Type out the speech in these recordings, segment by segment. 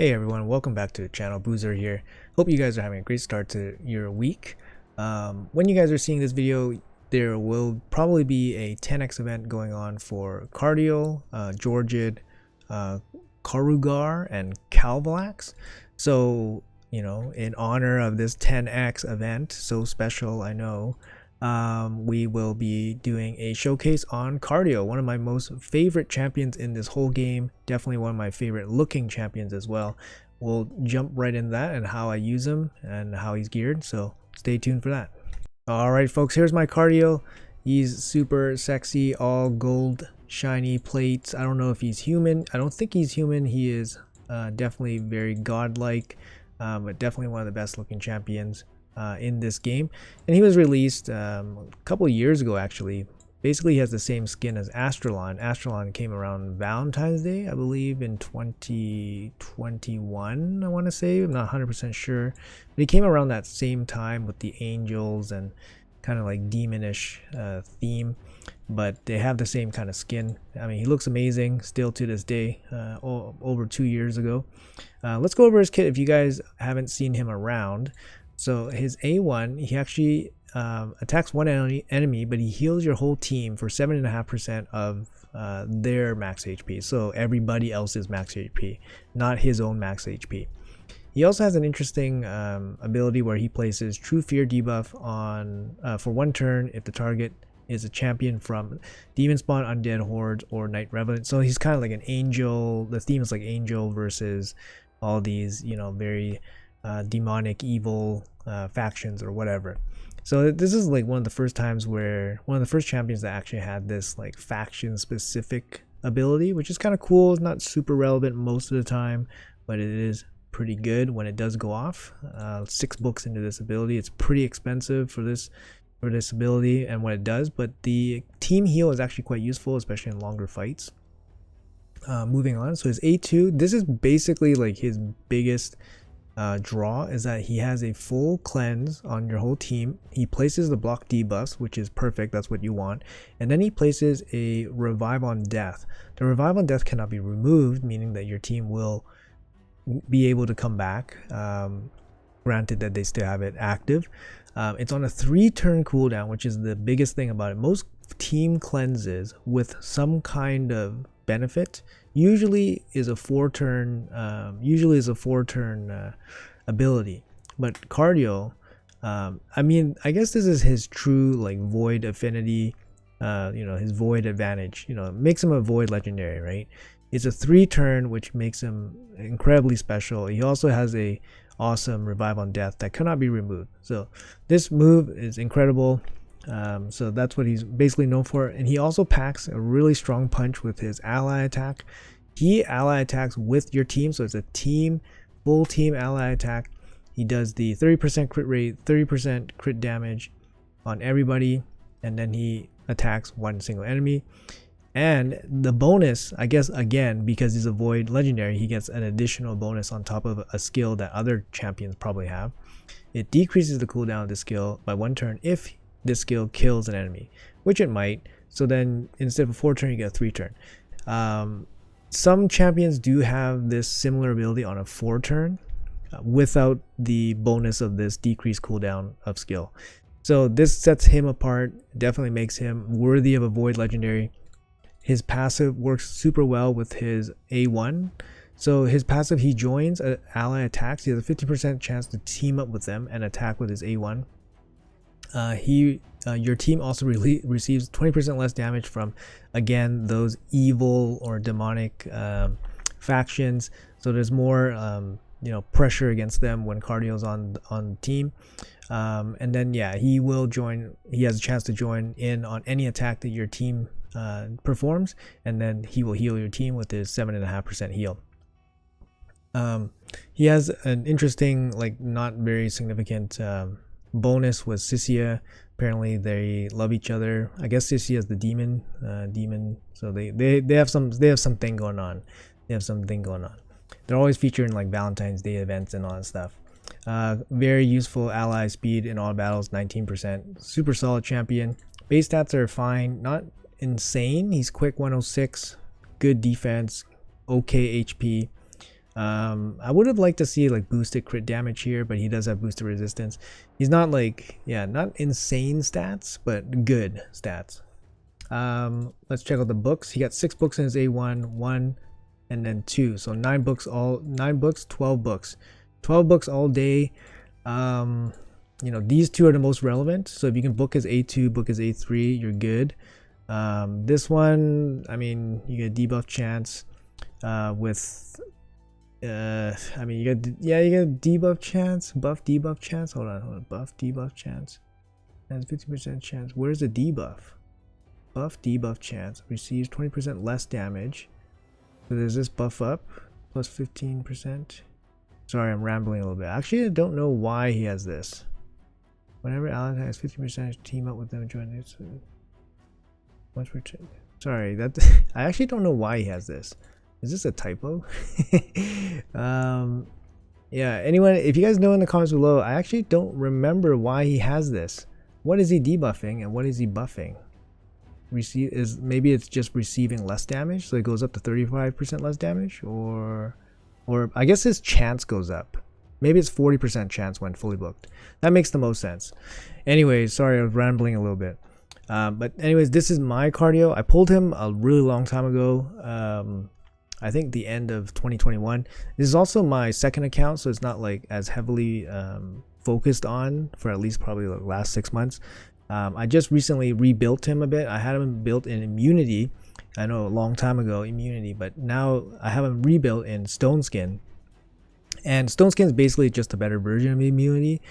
Hey everyone, welcome back to the channel. Boozer here. Hope you guys are having a great start to your week. When you guys are seeing this video, there will probably be a 10x event going on for Cardiel, Georgid, Karugar, and Calvalax. So, in honor of this 10x event, so special, I know, we will be doing a showcase on Cardiel, one of my most favorite champions in this whole game, definitely one of my favorite looking champions as well. We'll jump right in that and how I use him and how he's geared, so stay tuned for that. Alright folks, here's my Cardiel. He's super sexy, all gold shiny plates. I don't know if he's human. I don't think he's human. He is definitely very godlike, but definitely one of the best looking champions in this game. And he was released a couple of years ago actually. Basically he has the same skin as Astralon. Astralon came around Valentine's Day, I believe, in 2021, I want to say. I'm not 100% sure, but he came around that same time with the angels and kind of like demonish theme, but they have the same kind of skin. I mean, he looks amazing still to this day, over 2 years ago. Let's go over his kit if you guys haven't seen him around. So his A1, he actually attacks one enemy, but he heals your whole team for 7.5% of their max HP. So everybody else's max HP, not his own max HP. He also has an interesting ability where he places True Fear debuff on for 1 turn if the target is a champion from Demon Spawn, Undead Hordes, or Night Revenant. So he's kind of like an angel. The theme is like angel versus all these, very demonic evil factions or whatever. So this is like one of the first champions that actually had this like faction specific ability, which is kind of cool. It's not super relevant most of the time, but it is pretty good when it does go off. 6 books into this ability. It's pretty expensive for this ability and what it does, but the team heal is actually quite useful, especially in longer fights. Moving on, so his A2, this is basically like his biggest draw, is that he has a full cleanse on your whole team. He places the block debuffs, which is perfect, that's what you want, and then he places a revive on death. The revive on death cannot be removed, meaning that your team will be able to come back, granted that they still have it active. It's on a 3-turn cooldown, which is the biggest thing about it. Most team cleanses with some kind of benefit usually is a 4-turn ability, but Cardiel, I mean, I guess this is his true like void affinity, his void advantage, makes him a void legendary, right? It's a 3-turn, which makes him incredibly special. He also has a awesome revive on death that cannot be removed, so this move is incredible. So that's what he's basically known for. And he also packs a really strong punch with his ally attack. He ally attacks with your team, so it's a full team ally attack. He does the 30% crit rate, 30% crit damage on everybody, and then he attacks one single enemy. And the bonus, I guess, again, because he's a void legendary, he gets an additional bonus on top of a skill that other champions probably have. It decreases the cooldown of the skill by 1 turn if this skill kills an enemy, which it might. So then instead of a 4-turn, you get a 3-turn. Some champions do have this similar ability on a 4-turn without the bonus of this decreased cooldown of skill. So this sets him apart, definitely makes him worthy of a void legendary. His passive works super well with his A1. So his passive, he joins ally attacks. He has a 50% chance to team up with them and attack with his A1. Your team also receives 20% less damage from, again, those evil or demonic factions. So there's more pressure against them when Cardiel's on the team. And then he will join. He has a chance to join in on any attack that your team performs, and then he will heal your team with his 7.5% heal. He has an interesting, like, not very significant bonus with Sissia. Apparently they love each other. I guess Sissia is the demon, so they have something going on. They're always featured in like Valentine's Day events and all that stuff. Very useful ally speed in all battles, 19%. Super solid champion. Base stats are fine, not insane. He's quick 106, good defense, okay HP. I would have liked to see like boosted crit damage here, but he does have boosted resistance. He's not like, yeah, not insane stats, but good stats. Let's check out the books. He got 6 books in his A1, 1, and then 2. So 9 books, 12 books. 12 books all day. You know, these 2 are the most relevant. So if you can book his A2, book his A3, you're good. This one, I mean, you get debuff chance with I mean, you get, yeah, you get debuff chance, buff debuff chance. Hold on, buff debuff chance. Has 50% chance. Where's the debuff? Buff debuff chance receives 20% less damage. So does this buff up plus 15%? Sorry, I'm rambling a little bit. Actually, I don't know why he has this. Whenever ally has 50% team up with them, join it. Once per turn. Sorry, that I actually don't know why he has this. Is this a typo? Yeah, anyone, if you guys know in the comments below, I actually don't remember why he has this. What is he debuffing and what is he buffing? Maybe it's just receiving less damage, so it goes up to 35% less damage, or I guess his chance goes up. Maybe it's 40% chance when fully booked. That makes the most sense. Anyways, sorry, I was rambling a little bit. But anyways, this is my Cardiel. I pulled him a really long time ago. I think the end of 2021. This is also my second account, so it's not like as heavily focused on for at least probably the last 6 months. I just recently rebuilt him a bit. I had him built in immunity. I know a long time ago, immunity, but now I have him rebuilt in stone skin. And stone skin is basically just a better version of immunity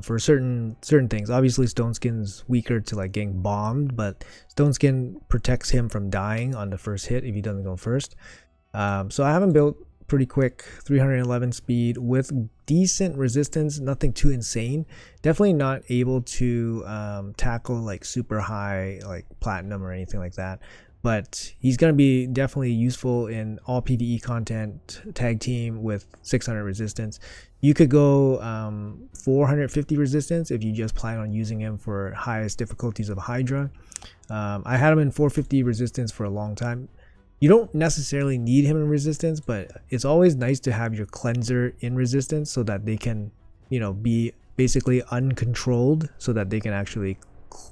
for certain things. Obviously, stone skin's weaker to like getting bombed, but stone skin protects him from dying on the first hit if he doesn't go first. So I have him built pretty quick, 311 speed with decent resistance, nothing too insane. Definitely not able to tackle like super high like platinum or anything like that, but he's going to be definitely useful in all PvE content, tag team with 600 resistance. You could go 450 resistance if you just plan on using him for highest difficulties of Hydra. I had him in 450 resistance for a long time. You don't necessarily need him in resistance, but it's always nice to have your cleanser in resistance so that they can, you know, be basically uncontrolled, so that they can actually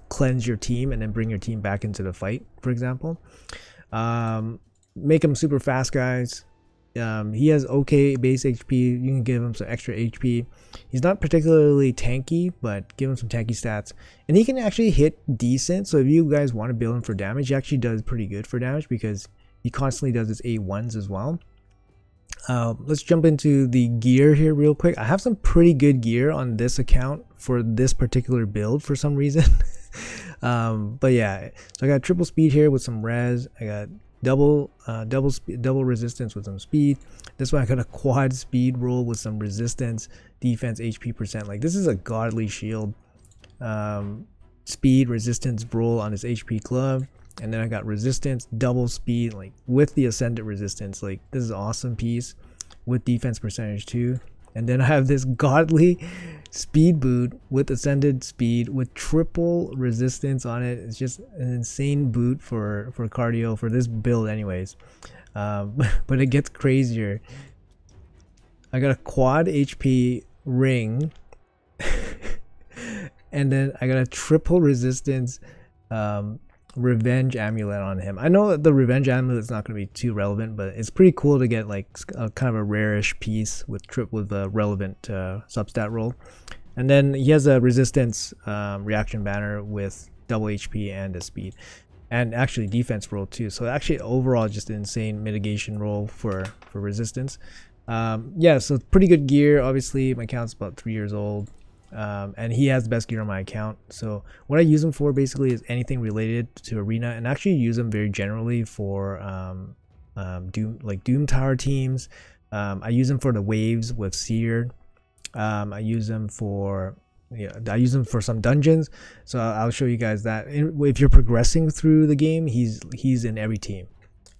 cleanse your team and then bring your team back into the fight, for example. Make him super fast, guys. He has okay base HP. You can give him some extra HP. He's not particularly tanky, but give him some tanky stats, and he can actually hit decent. So if you guys want to build him for damage, he actually does pretty good for damage because he constantly does his A1s as well. Let's jump into the gear here real quick. I have some pretty good gear on this account for this particular build for some reason. But yeah, so I got triple speed here with some res. I got double resistance with some speed. This one I got a quad speed roll with some resistance, defense, HP percent. Like, this is a godly shield. Speed, resistance roll on his HP glove. And then I got resistance, double speed, like with the ascendant resistance. Like, this is an awesome piece with defense percentage too. And then I have this godly speed boot with ascended speed with triple resistance on it. It's just an insane boot for cardio for this build anyways. But it gets crazier. I got a quad HP ring. And then I got a triple resistance revenge amulet on him. I know that the revenge amulet is not going to be too relevant, but it's pretty cool to get like a kind of a rarish piece with a relevant substat roll. And then he has a resistance reaction banner with double HP and a speed, and actually defense roll too. So actually overall just an insane mitigation roll for resistance. Yeah, so pretty good gear. Obviously my account's about 3 years old. And he has the best gear on my account. So what I use him for basically is anything related to arena, and actually use him very generally for Doom Tower teams. I use him for the waves with Seer. I use him for some dungeons. So I'll show you guys that. If you're progressing through the game, he's in every team.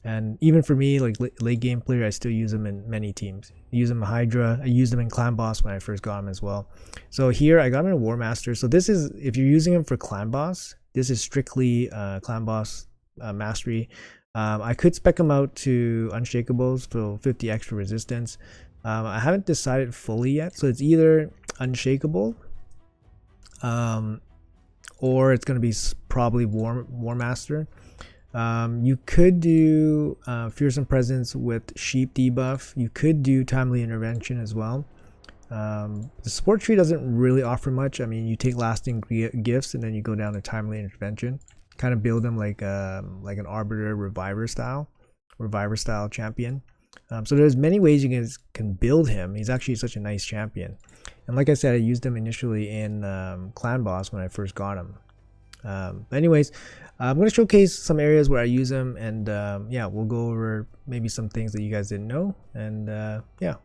And even for me, like late game player, I still use him in many teams. I use him in Hydra. I used him in Clan Boss when I first got him as well. So here I got him in War Master. So this is, if you're using him for Clan Boss, this is strictly Clan Boss mastery. I could spec him out to Unshakables for 50 extra resistance. I haven't decided fully yet, so it's either Unshakable, or it's going to be probably War Master. You could do Fearsome Presence with Sheep debuff. You could do Timely Intervention as well. The support tree doesn't really offer much. I mean, you take Lasting Gifts and then you go down to Timely Intervention. Kind of build them like an Arbiter Reviver style champion. So there's many ways you guys can build him. He's actually such a nice champion. And like I said, I used him initially in Clan Boss when I first got him. But anyways, I'm going to showcase some areas where I use him, and yeah, we'll go over maybe some things that you guys didn't know, and yeah.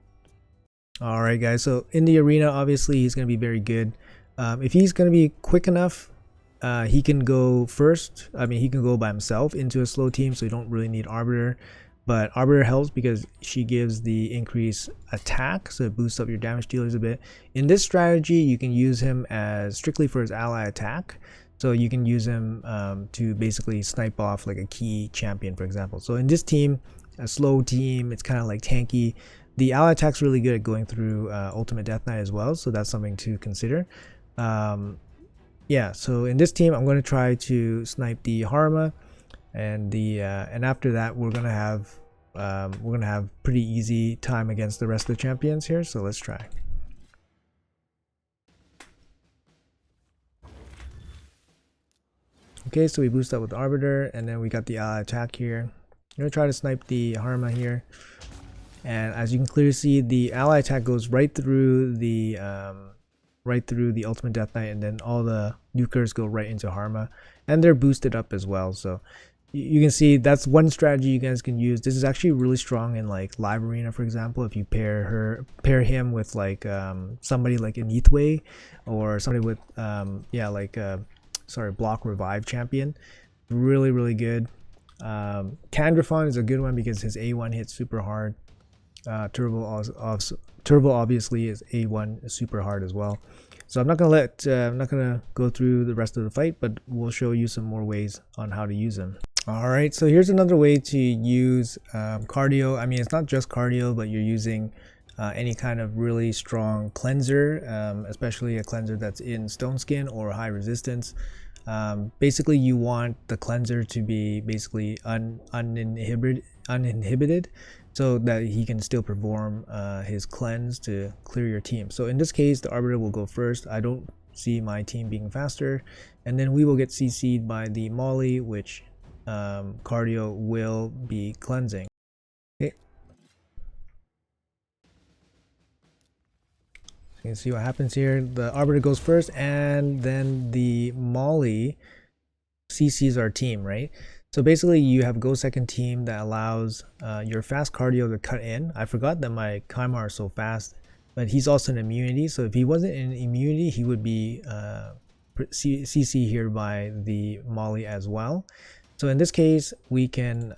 Alright guys, so in the arena, obviously he's going to be very good. If he's going to be quick enough, he can go first. I mean, he can go by himself into a slow team, so you don't really need Arbiter. But Arbiter helps because she gives the increased attack, so it boosts up your damage dealers a bit. In this strategy, you can use him as strictly for his ally attack. So you can use him to basically snipe off like a key champion, for example. So in this team, a slow team, it's kind of like tanky. The ally attack's really good at going through Ultimate Death Knight as well, so that's something to consider. Yeah, so in this team, I'm going to try to snipe the Harma, and after that, we're gonna have pretty easy time against the rest of the champions here. So let's try. Okay, so we boost up with the Arbiter, and then we got the attack here. I'm gonna try to snipe the Harma here, and as you can clearly see, the ally attack goes right through the Ultimate Death Knight, and then all the nukers go right into Harma, and they're boosted up as well. So you can see that's one strategy you guys can use. This is actually really strong in like live arena, for example. If you pair him with like somebody like an Ethway, or somebody with block revive champion, really good. Kandrafon is a good one because his A1 hits super hard. Turbo obviously is A1 super hard as well. So I'm not gonna go through the rest of the fight, but we'll show you some more ways on how to use him. Alright, so here's another way to use cardio. I mean, it's not just cardio, but you're using any kind of really strong cleanser, especially a cleanser that's in stone skin or high resistance. Basically, you want the cleanser to be basically uninhibited, so that he can still perform his cleanse to clear your team. So in this case, the Arbiter will go first. I don't see my team being faster, and then we will get CC'd by the Molly, which cardio will be cleansing. Okay, so you can see what happens here. The Arbiter goes first, and then the Molly CCs our team, right? So basically, you have go second team that allows your fast cardio to cut in. I forgot that my Kaimar is so fast, but he's also an immunity. So if he wasn't in immunity, he would be CC here by the Molly as well. So in this case, we can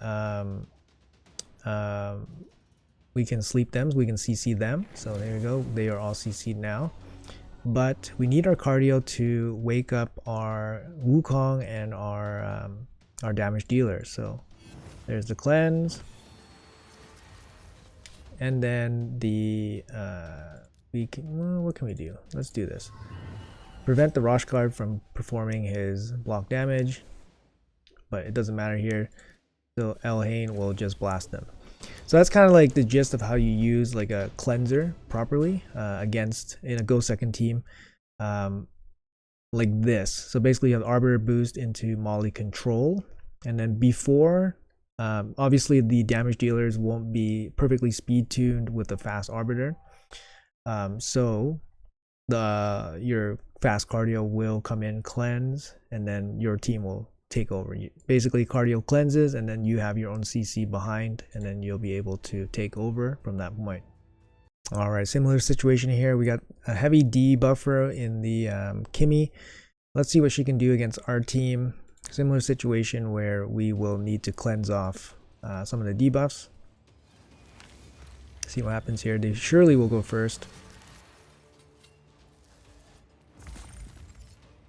sleep them, we can CC them. So there you go, they are all CC'd now. But we need our cardio to wake up our Wukong and our damage dealers. So there's the cleanse, and then the what can we do? Let's do this. Prevent the Rosh Guard from performing his block damage, but it doesn't matter here. So Elhain will just blast them. So that's kind of like the gist of how you use like a cleanser properly against in a go second team, like this. So basically you have Arbiter boost into Molly control, and then before obviously the damage dealers won't be perfectly speed tuned with the fast Arbiter, so your fast cardio will come in, cleanse, and then your team will take over. Basically cardio cleanses, and then you have your own CC behind, and then you'll be able to take over from that point. All right, similar situation here. We got a heavy D buffer in the Kimmy. Let's see what she can do against our team. Similar situation where we will need to cleanse off some of the debuffs. See what happens here. They surely will go first.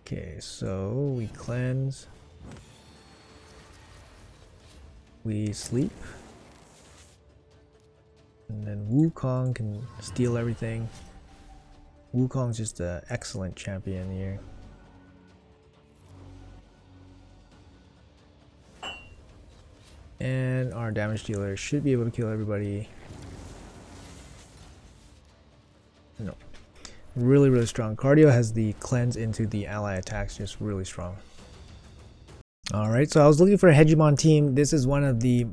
Okay, so we cleanse. we sleep. And then Wukong can steal everything. Wukong's just an excellent champion here. And our damage dealer should be able to kill everybody. No. Really, really strong. Cardiel has the cleanse into the ally attacks, just really strong. Alright, so I was looking for a Hegemon team. This is one of the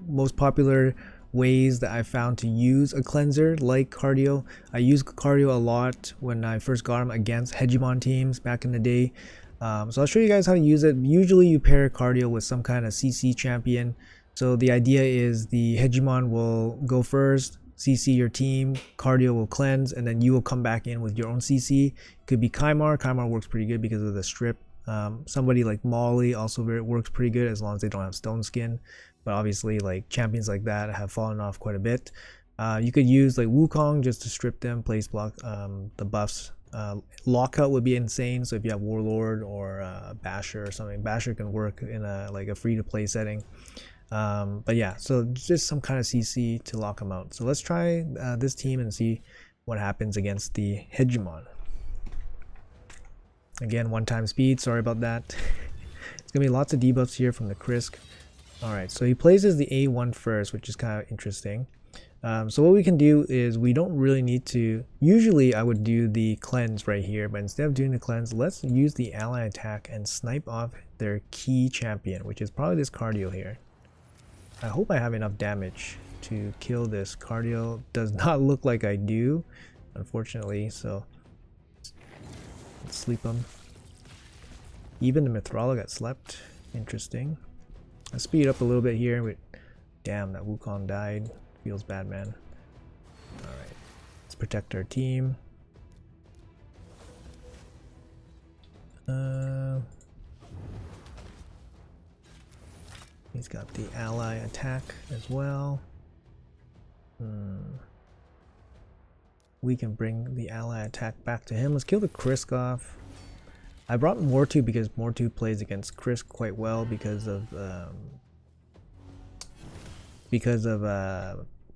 most popular ways that I found to use a cleanser like Cardiel. I used Cardiel a lot when I first got him against Hegemon teams back in the day. So I'll show you guys how to use it. Usually you pair Cardiel with some kind of CC champion. So the idea is the Hegemon will go first, CC your team, Cardiel will cleanse, and then you will come back in with your own CC. Could be Kymar. Kymar works pretty good because of the strip. Somebody like Molly also works pretty good as long as they don't have stone skin. But obviously, like champions like that have fallen off quite a bit. You could use like Wukong just to strip them, place block the buffs. Lockout would be insane. So if you have Warlord or Basher or something, Basher can work in a free-to-play setting. But yeah, so just some kind of CC to lock them out. So let's try this team and see what happens against the Hegemon. Again, one-time speed. Sorry about that. It's gonna be lots of debuffs here from the Krisk. Alright, so he places the A1 first, which is kind of interesting. So what we can do is we don't really need to... Usually I would do the cleanse right here, but instead of doing the cleanse, let's use the ally attack and snipe off their key champion, which is probably this Cardiel here. I hope I have enough damage to kill this. Cardiel does not look like I do, unfortunately, so let's sleep him. Even the Mithrala got slept. Interesting. Let's speed up a little bit here. Damn, that Wukong died. Feels bad, man. Alright. Let's protect our team. He's got the ally attack as well. We can bring the ally attack back to him. Let's kill the Krisk off. I brought Mortu because Mortu plays against Krisk quite well because of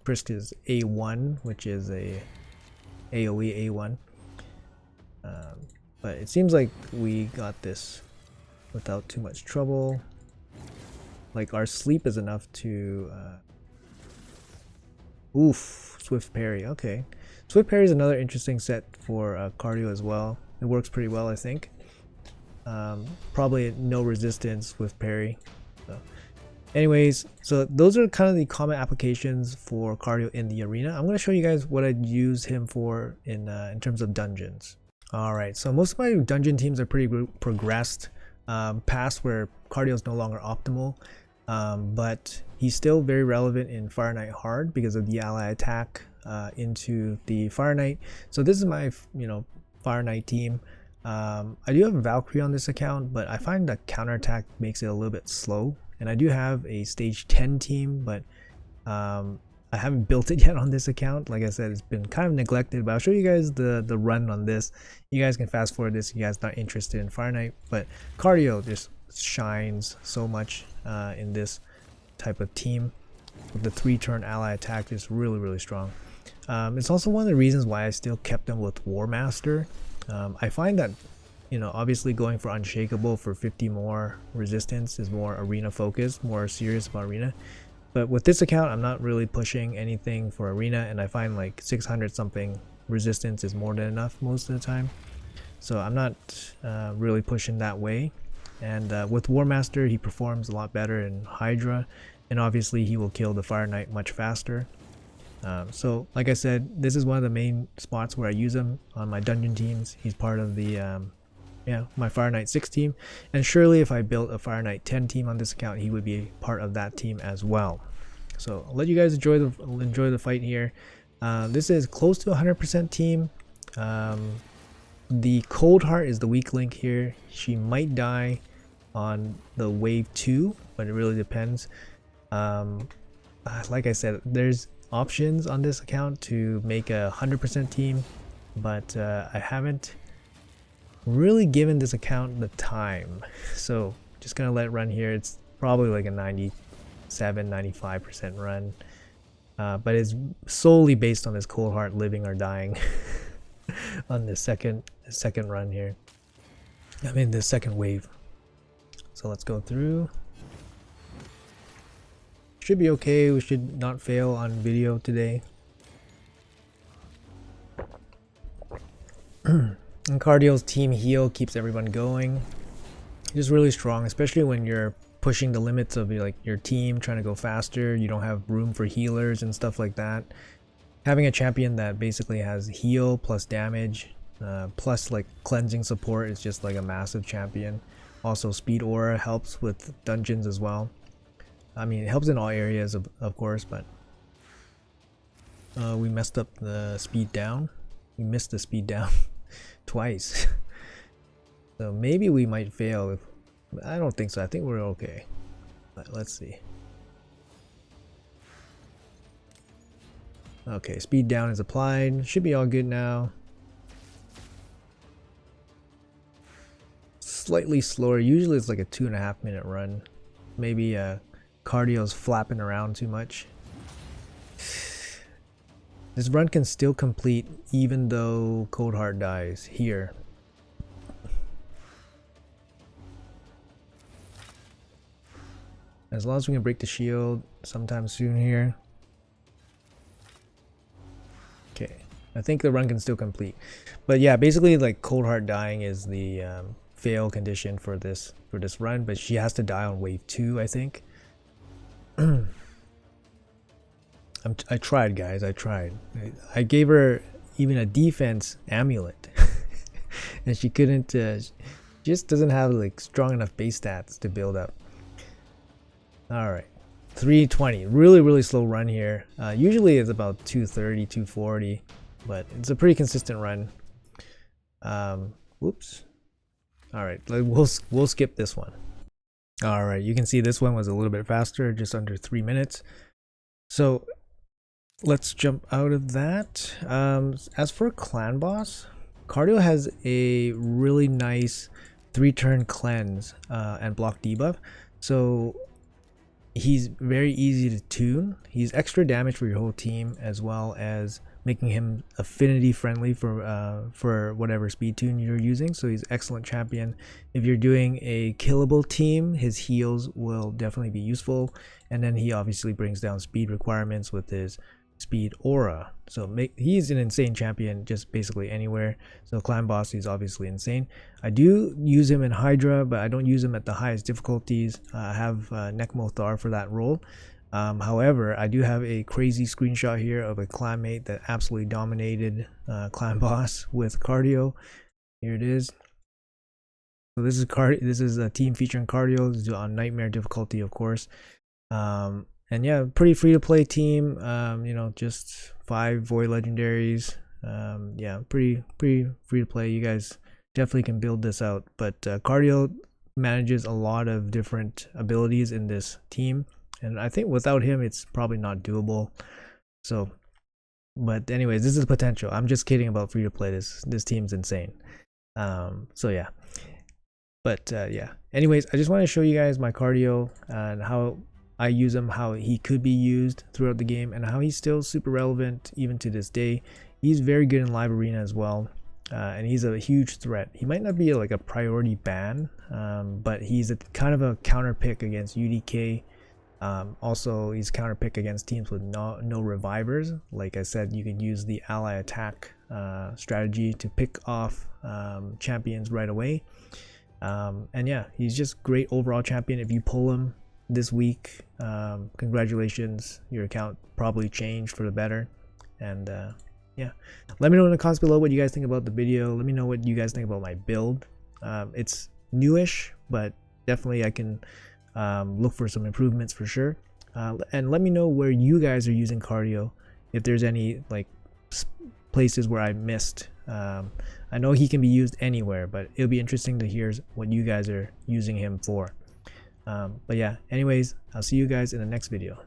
Krisk's A1, which is a AoE A1. But it seems like we got this without too much trouble. Like our sleep is enough to oof, Swift Parry. Okay, Swift Parry is another interesting set for Cardio as well. It works pretty well, I think. Probably no resistance with parry. So. Anyways, so those are kind of the common applications for Cardio in the arena. I'm going to show you guys what I'd use him for in terms of dungeons. Alright, so most of my dungeon teams are pretty progressed past where Cardio is no longer optimal, but he's still very relevant in Fire Knight Hard because of the ally attack into the Fire Knight. So this is my Fire Knight team. I do have Valkyrie on this account, but I find that counterattack makes it a little bit slow. And I do have a stage 10 team, but I haven't built it yet on this account. Like I said, it's been kind of neglected, but I'll show you guys the run on this. You guys can fast forward this if you guys not interested in Fire Knight, but Cardio just shines so much in this type of team. With the 3-turn ally attack is really, really strong. It's also one of the reasons why I still kept them with War Master. I find that, obviously going for Unshakable for 50 more resistance is more arena focused, more serious about arena. But with this account, I'm not really pushing anything for arena, and I find like 600 something resistance is more than enough most of the time. So I'm not really pushing that way. And with War Master, he performs a lot better in Hydra, and obviously he will kill the Fire Knight much faster. So like I said, this is one of the main spots where I use him on my dungeon teams. He's part of the my Fire Knight 6 team, and surely if I built a Fire Knight 10 team on this account, he would be part of that team as well. So I'll let you guys enjoy the fight here. This is close to 100% team. The Cold Heart is the weak link here. She might die on the wave 2, but it really depends. Like I said, there's options on this account to make a 100% team, but I haven't really given this account the time, so just gonna let it run here. It's probably like a 90 95% run. But it's solely based on his cold heart living or dying on the second run here. I mean the second wave. So let's go through. Should be okay. We should not fail on video today. And Cardiel's team heal keeps everyone going. He's really strong, especially when you're pushing the limits of like your team, trying to go faster. You don't have room for healers and stuff like that. Having a champion that basically has heal plus damage plus like cleansing support is just like a massive champion. Also speed aura helps with dungeons as well. I mean, it helps in all areas of course, but we messed up the speed down. We missed the speed down twice. So maybe we might fail. If I don't think so. I think we're okay. But let's see. Okay, speed down is applied. Should be all good now. Slightly slower. Usually it's like a 2.5 minute run. Maybe Cardiel's flapping around too much. This run can still complete even though Cold Heart dies here. As long as we can break the shield sometime soon here. Okay, I think the run can still complete. But yeah, basically like Cold Heart dying is the fail condition for this run, but she has to die on wave 2, I think. I tried, guys. I tried. I gave her even a defense amulet, and she couldn't. She just doesn't have like strong enough base stats to build up. All right, 320. Really slow run here. Usually it's about 230, 240, but it's a pretty consistent run. Whoops. All right, we'll skip this one. All right, you can see this one was a little bit faster, just under 3 minutes. So let's jump out of that. As for clan boss, Cardiel has a really nice 3-turn cleanse and block debuff. So he's very easy to tune. He's extra damage for your whole team, as well as making him affinity friendly for whatever speed tune you're using. So he's excellent champion. If you're doing a killable team, his heals will definitely be useful. And then he obviously brings down speed requirements with his speed aura. So he's an insane champion just basically anywhere. So clan boss, he's obviously insane. I do use him in Hydra, but I don't use him at the highest difficulties. I have Nekmo Thar for that role. However, I do have a crazy screenshot here of a clanmate that absolutely dominated clan boss with Cardiel. Here it is. So this is a team featuring Cardiel. This is on nightmare difficulty, of course. And yeah, pretty free to play team. You know, just 5 void legendaries. Yeah, pretty free to play. You guys definitely can build this out. But Cardiel manages a lot of different abilities in this team, and I think without him it's probably not doable. So, but anyways, this is potential. I'm just kidding about free to play. This team's insane. So yeah. But yeah. Anyways, I just want to show you guys my Cardiel and how I use him, how he could be used throughout the game, and how he's still super relevant even to this day. He's very good in live arena as well, and he's a huge threat. He might not be like a priority ban, but he's a kind of a counter pick against UDK. Also, he's counter pick against teams with no revivers. Like I said, you can use the ally attack strategy to pick off champions right away. And yeah, he's just great overall champion. If you pull him this week, congratulations, your account probably changed for the better. And yeah, let me know in the comments below what you guys think about the video. Let me know what you guys think about my build. It's newish, but definitely I can look for some improvements for sure. And let me know where you guys are using Cardiel, if there's any like places where I missed. I know he can be used anywhere, but it'll be interesting to hear what you guys are using him for. But yeah, anyways, I'll see you guys in the next video.